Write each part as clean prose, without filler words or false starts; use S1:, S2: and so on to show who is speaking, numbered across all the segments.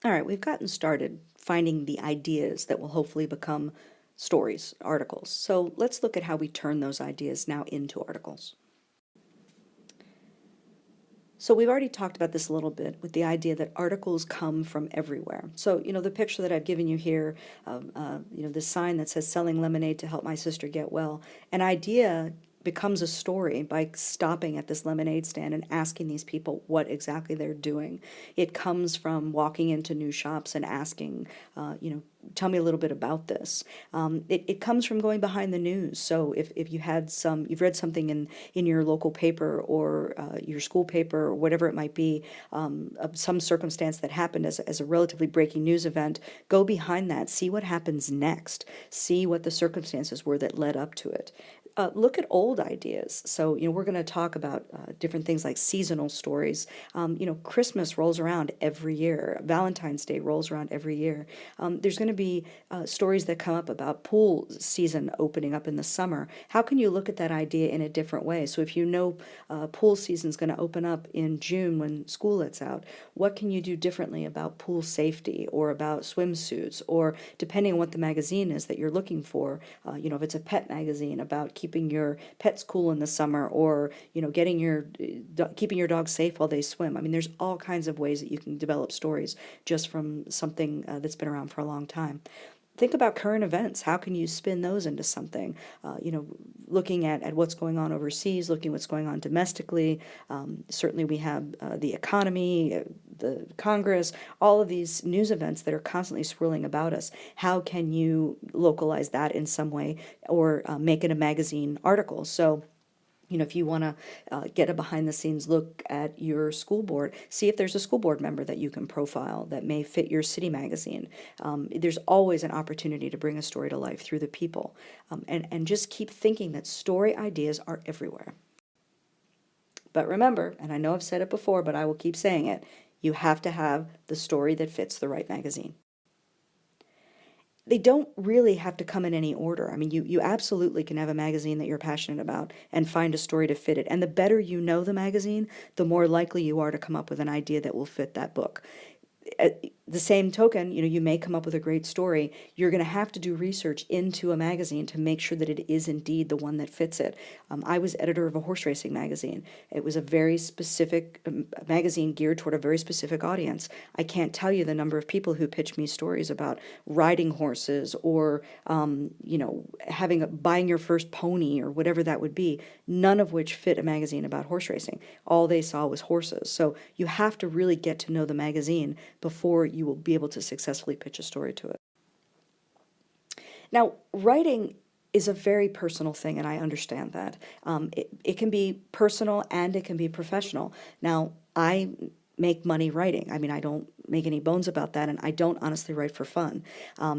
S1: All right, we've gotten started finding the ideas that will hopefully become stories, articles. So let's look at how we turn those ideas now into articles. So we've already talked about this a little bit with the idea that articles come from everywhere. So, the picture that I've given you here, this sign that says selling lemonade to help my sister get well, an idea becomes a story by stopping at this lemonade stand and asking these people what exactly they're doing. It comes from walking into new shops and asking, tell me a little bit about this. It comes from going behind the news. So if you've read something in your local paper or your school paper or whatever it might be, of some circumstance that happened as a relatively breaking news event, go behind that, see what happens next, see what the circumstances were that led up to it. Look at old ideas. So, we're going to talk about different things like seasonal stories. Christmas rolls around every year. Valentine's Day rolls around every year. There's going to be stories that come up about pool season opening up in the summer. How can you look at that idea in a different way? So if pool season's going to open up in June when school lets out, what can you do differently about pool safety or about swimsuits, or depending on what the magazine is that you're looking for, if it's a pet magazine, about keeping your pets cool in the summer, or keeping your dog safe while they swim. I mean, there's all kinds of ways that you can develop stories just from something that's been around for a long time. Think about current events. How can you spin those into something? Looking at what's going on overseas, looking what's going on domestically. Certainly we have the economy, the Congress, all of these news events that are constantly swirling about us. How can you localize that in some way, or make it a magazine article? So, if you want to get a behind the scenes look at your school board, see if there's a school board member that you can profile that may fit your city magazine. There's always an opportunity to bring a story to life through the people. And just keep thinking that story ideas are everywhere. But remember, and I know I've said it before, but I will keep saying it, you have to have the story that fits the right magazine. They don't really have to come in any order. I mean, you absolutely can have a magazine that you're passionate about and find a story to fit it. And the better you know the magazine, the more likely you are to come up with an idea that will fit that book. At the same token, you may come up with a great story. You're going to have to do research into a magazine to make sure that it is indeed the one that fits it. I was editor of a horse racing magazine. It was a very specific magazine geared toward a very specific audience. I can't tell you the number of people who pitch me stories about riding horses, or buying your first pony, or whatever that would be, none of which fit a magazine about horse racing. All they saw was horses. So you have to really get to know the magazine before you will be able to successfully pitch a story to it. Now, writing is a very personal thing, and I understand that. It can be personal and it can be professional. Now, I make money writing. I mean, I don't make any bones about that, and I don't honestly write for fun.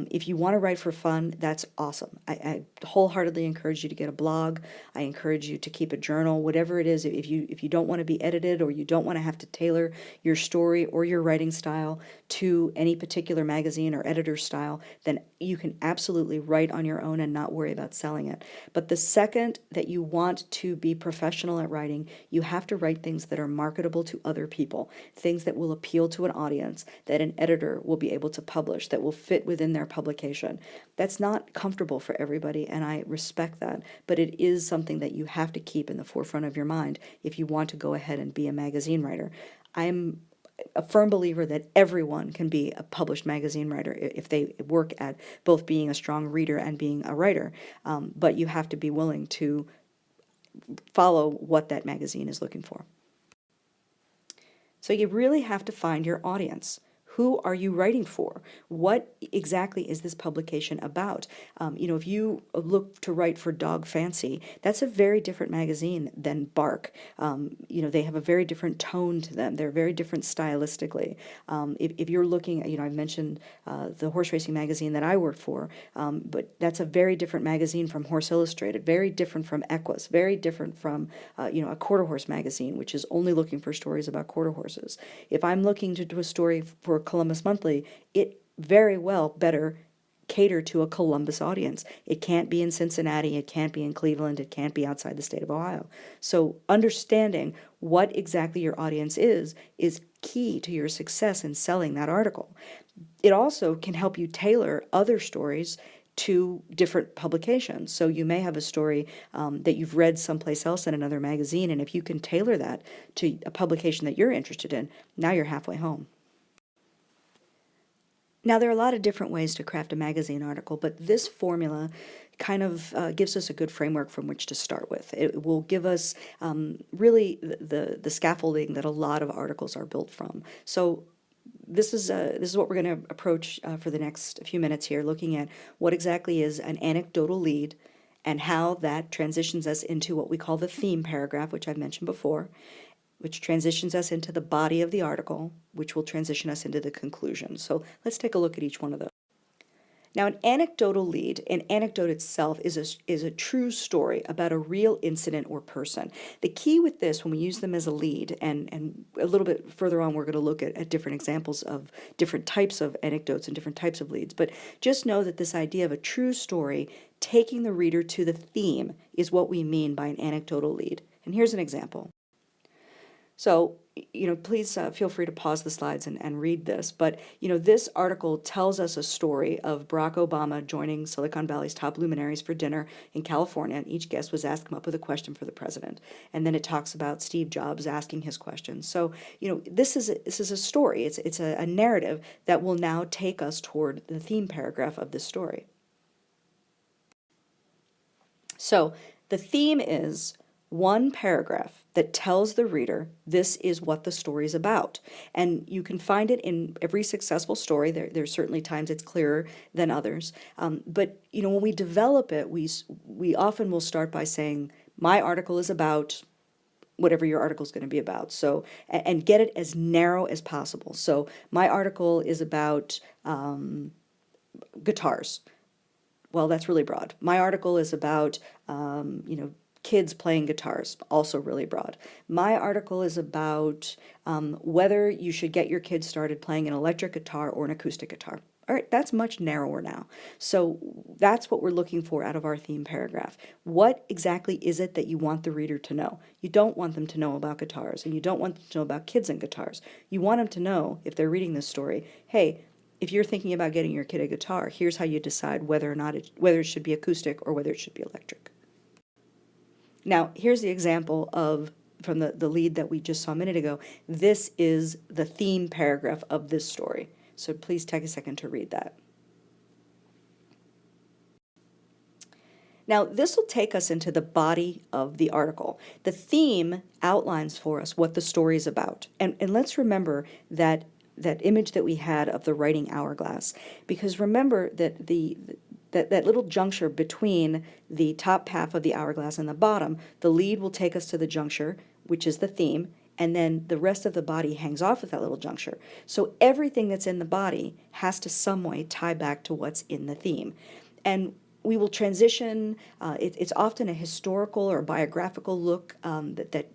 S1: If you want to write for fun, that's awesome. I wholeheartedly encourage you to get a blog. I encourage you to keep a journal, whatever it is. If you don't want to be edited, or you don't want to have to tailor your story or your writing style to any particular magazine or editor style, then you can absolutely write on your own and not worry about selling it. But the second that you want to be professional at writing, you have to write things that are marketable to other people, things that will appeal to an audience, that an editor will be able to publish, that will fit within their publication. That's not comfortable for everybody, and I respect that, but it is something that you have to keep in the forefront of your mind if you want to go ahead and be a magazine writer. I'm a firm believer that everyone can be a published magazine writer if they work at both being a strong reader and being a writer, but you have to be willing to follow what that magazine is looking for. So you really have to find your audience. Who are you writing for? What exactly is this publication about? If you look to write for Dog Fancy, that's a very different magazine than Bark. They have a very different tone to them. They're very different stylistically. If you're looking, I've mentioned the horse racing magazine that I work for, but that's a very different magazine from Horse Illustrated, very different from Equus, very different from, a quarter horse magazine, which is only looking for stories about quarter horses. If I'm looking to do a story for Columbus Monthly, it very well better cater to a Columbus audience. It can't be in Cincinnati, it can't be in Cleveland, it can't be outside the state of Ohio. So understanding what exactly your audience is key to your success in selling that article. It also can help you tailor other stories to different publications. So you may have a story that you've read someplace else in another magazine, and if you can tailor that to a publication that you're interested in, now you're halfway home. Now, there are a lot of different ways to craft a magazine article, but this formula kind of gives us a good framework from which to start with. It will give us really the scaffolding that a lot of articles are built from. So this is what we're going to approach for the next few minutes here, looking at what exactly is an anecdotal lead and how that transitions us into what we call the theme paragraph, which I've mentioned before, which transitions us into the body of the article, which will transition us into the conclusion. So let's take a look at each one of those. Now, an anecdotal lead, an anecdote itself is a true story about a real incident or person. The key with this, when we use them as a lead, and a little bit further on, we're going to look at different examples of different types of anecdotes and different types of leads, but just know that this idea of a true story taking the reader to the theme is what we mean by an anecdotal lead. And here's an example. So, please feel free to pause the slides and read this. But, this article tells us a story of Barack Obama joining Silicon Valley's top luminaries for dinner in California, and each guest was asked to come up with a question for the president. And then it talks about Steve Jobs asking his questions. So, this is a story. It's a narrative that will now take us toward the theme paragraph of this story. So, the theme is one paragraph that tells the reader this is what the story is about. And you can find it in every successful story. There's certainly times it's clearer than others. But when we develop it, we often will start by saying, my article is about whatever your article is going to be about. So, and get it as narrow as possible. So my article is about guitars. Well, that's really broad. My article is about, kids playing guitars, also really broad. My article is about whether you should get your kids started playing an electric guitar or an acoustic guitar. All right, that's much narrower now. So that's what we're looking for out of our theme paragraph. What exactly is it that you want the reader to know? You don't want them to know about guitars, and you don't want them to know about kids and guitars. You want them to know, if they're reading this story, hey, if you're thinking about getting your kid a guitar, here's how you decide whether or not whether it should be acoustic or whether it should be electric. Now, here's the example from the lead that we just saw a minute ago. This is the theme paragraph of this story. So please take a second to read that. Now, this will take us into the body of the article. The theme outlines for us what the story is about. And let's remember that image that we had of the writing hourglass, because remember that that little juncture between the top half of the hourglass and the bottom, the lead will take us to the juncture, which is the theme, and then the rest of the body hangs off of that little juncture. So everything that's in the body has to some way tie back to what's in the theme. And we will transition, it's often a historical or biographical look that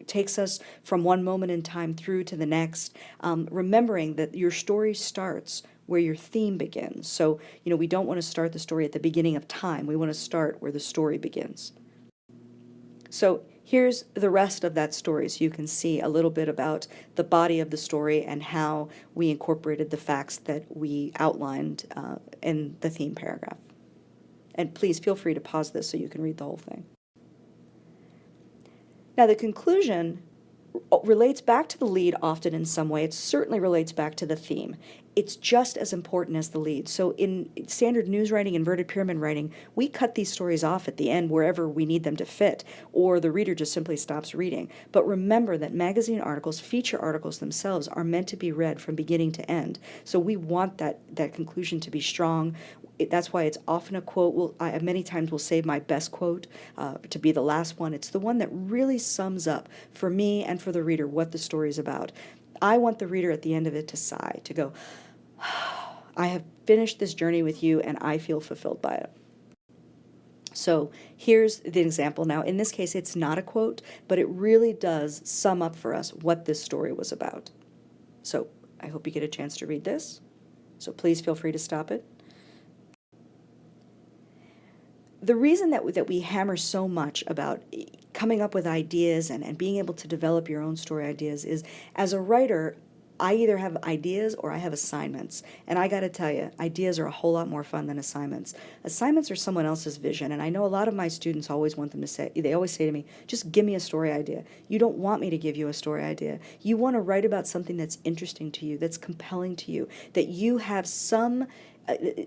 S1: takes us from one moment in time through to the next, remembering that your story starts where your theme begins. So, we don't want to start the story at the beginning of time. We want to start where the story begins. So here's the rest of that story, so you can see a little bit about the body of the story and how we incorporated the facts that we outlined in the theme paragraph. And please feel free to pause this so you can read the whole thing. Now, the conclusion relates back to the lead often in some way. It certainly relates back to the theme. It's just as important as the lead. So in standard news writing, inverted pyramid writing, we cut these stories off at the end wherever we need them to fit, or the reader just simply stops reading. But remember that magazine articles, feature articles themselves, are meant to be read from beginning to end. So we want that conclusion to be strong. That's why it's often a quote. I many times will save my best quote to be the last one. It's the one that really sums up for me and for the reader what the story is about. I want the reader at the end of it to sigh, to go, I have finished this journey with you and I feel fulfilled by it. So here's the example. Now, in this case, it's not a quote, but it really does sum up for us what this story was about. So I hope you get a chance to read this. So please feel free to stop it. The reason that we hammer so much about coming up with ideas and being able to develop your own story ideas is, as a writer, I either have ideas or I have assignments. And I got to tell you, ideas are a whole lot more fun than assignments. Assignments are someone else's vision. And I know a lot of my students always want them to say, they always say to me, just give me a story idea. You don't want me to give you a story idea. You want to write about something that's interesting to you, that's compelling to you, that you have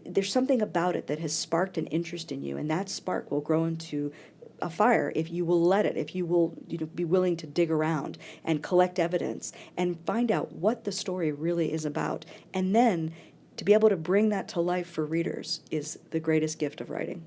S1: there's something about it that has sparked an interest in you. And that spark will grow into a fire if you will let it, if you will, be willing to dig around and collect evidence and find out what the story really is about. And then to be able to bring that to life for readers is the greatest gift of writing.